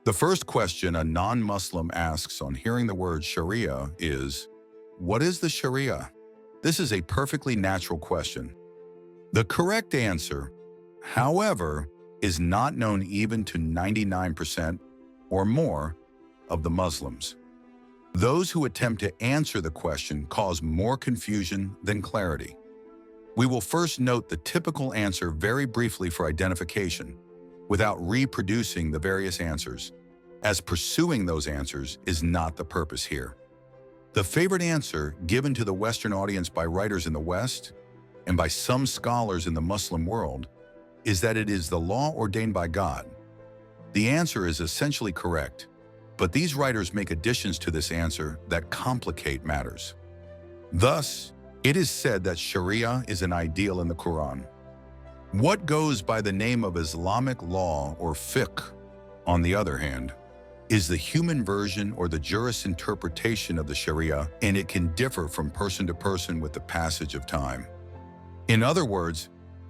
The first question a non-Muslim asks on hearing the word Sharia is, what is the Sharia? This is a perfectly natural question. The correct answer, however, is not known even to 99% or more of the Muslims. Those who attempt to answer the question cause more confusion than clarity. We will first note the typical answer very briefly for identification, without reproducing the various answers, as pursuing those answers is not the purpose here. The favorite answer given to the Western audience by writers in the West and by some scholars in the Muslim world is that it is the law ordained by God. The answer is essentially correct, but these writers make additions to this answer that complicate matters. Thus, it is said that Sharia is an ideal in the Quran. What goes by the name of Islamic law or fiqh, on the other hand, is the human version or the jurist's interpretation of the Sharia, and it can differ from person to person with the passage of time. In other words,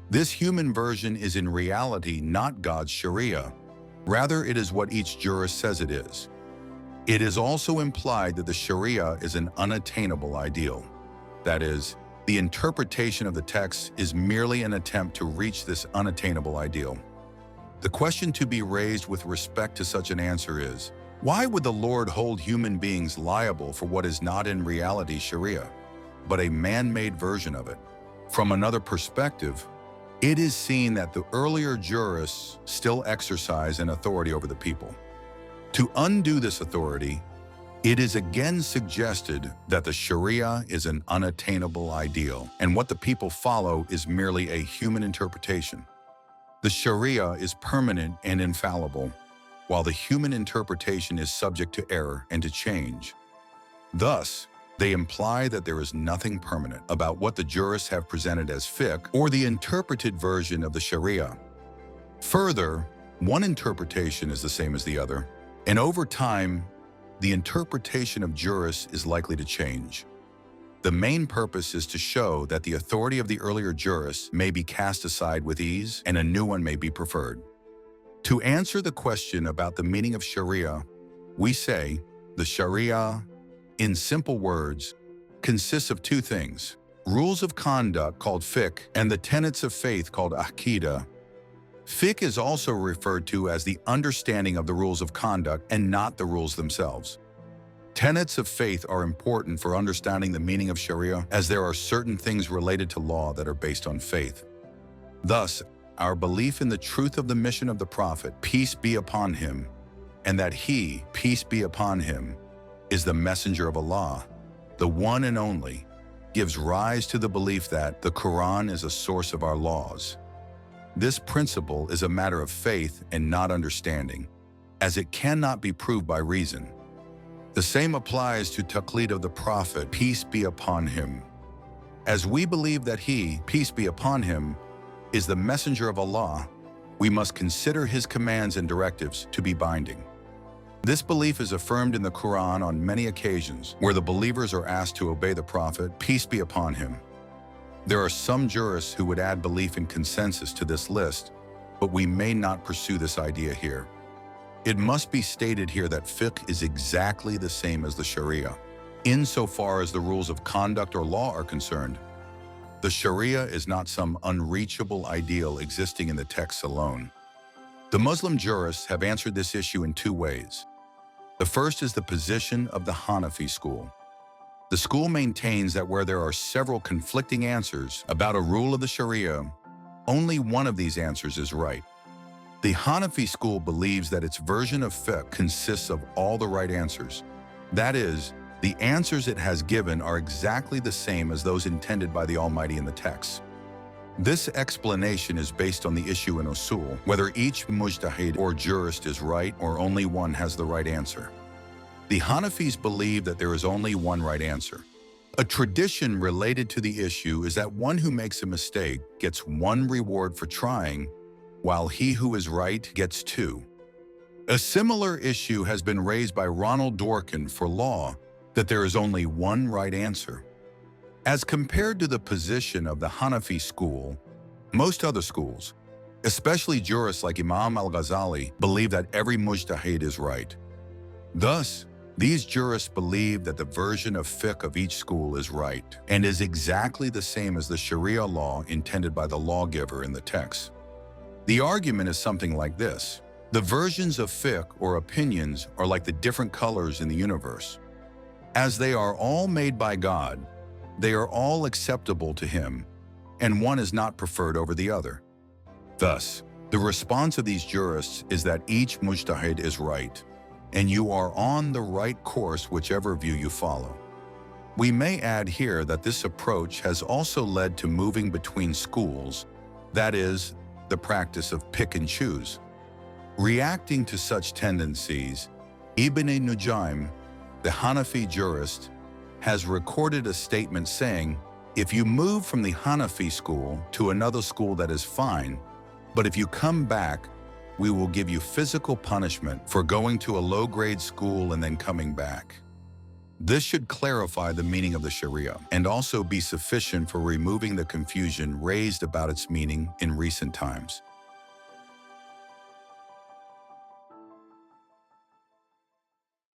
this human version is in reality not God's Sharia. Rather, it is what each jurist says it is. It is also implied that the Sharia is an unattainable ideal. That is, the interpretation of the text is merely an attempt to reach this unattainable ideal. The question to be raised with respect to such an answer is, why would the Lord hold human beings liable for what is not in reality Sharia, but a man-made version of it? From another perspective, it is seen that the earlier jurists still exercise an authority over the people. To undo this authority, it is again suggested that the Sharia is an unattainable ideal, and what the people follow is merely a human interpretation. The Sharia is permanent and infallible, while the human interpretation is subject to error and to change. Thus, they imply that there is nothing permanent about what the jurists have presented as fiqh or the interpreted version of the Sharia. Further, one interpretation is the same as the other, and over time, the interpretation of jurists is likely to change. The main purpose is to show that the authority of the earlier jurists may be cast aside with ease and a new one may be preferred. To answer the question about the meaning of Sharia, we say the Sharia, in simple words, consists of two things: rules of conduct called fiqh and the tenets of faith called Aqeedah. Fiqh is also referred to as the understanding of the rules of conduct and not the rules themselves. Tenets of faith are important for understanding the meaning of Sharia, as there are certain things related to law that are based on faith. Thus, our belief in the truth of the mission of the Prophet, peace be upon him, and that he, peace be upon him, is the messenger of Allah, the one and only, gives rise to the belief that the Quran is a source of our laws. This principle is a matter of faith and not understanding, as it cannot be proved by reason. The same applies to taqlid of the Prophet, peace be upon him. As we believe that he, peace be upon him, is the messenger of Allah, we must consider his commands and directives to be binding. This belief is affirmed in the Quran on many occasions, where the believers are asked to obey the Prophet, peace be upon him. There are some jurists who would add belief in consensus to this list, but we may not pursue this idea here. It must be stated here that fiqh is exactly the same as the Sharia, insofar as the rules of conduct or law are concerned. The Sharia is not some unreachable ideal existing in the texts alone. The Muslim jurists have answered this issue in two ways. The first is the position of the Hanafi school. The school maintains that where there are several conflicting answers about a rule of the Sharia, only one of these answers is right. The Hanafi school believes that its version of fiqh consists of all the right answers. That is, the answers it has given are exactly the same as those intended by the Almighty in the text. This explanation is based on the issue in usul, whether each mujtahid or jurist is right or only one has the right answer. The Hanafis believe that there is only one right answer. A tradition related to the issue is that one who makes a mistake gets one reward for trying, while he who is right gets two. A similar issue has been raised by Ronald Dworkin for law, that there is only one right answer. As compared to the position of the Hanafi school, most other schools, Especially jurists like Imam al-Ghazali believe that every mujtahid is right. Thus, these jurists believe that the version of fiqh of each school is right and is exactly the same as the Sharia law intended by the lawgiver in the text. The argument is something like this. The versions of fiqh or opinions are like the different colors in the universe. As they are all made by God, they are all acceptable to Him, and one is not preferred over the other. Thus, the response of these jurists is that each mujtahid is right, and you are on the right course whichever view you follow. We may add here that this approach has also led to moving between schools, that is, the practice of pick and choose. Reacting to such tendencies, Ibn Nujaym, the Hanafi jurist, has recorded a statement saying, if you move from the Hanafi school to another school, that is fine, but if you come back, we will give you physical punishment for going to a low-grade school and then coming back. This should clarify the meaning of the Sharia and also be sufficient for removing the confusion raised about its meaning in recent times.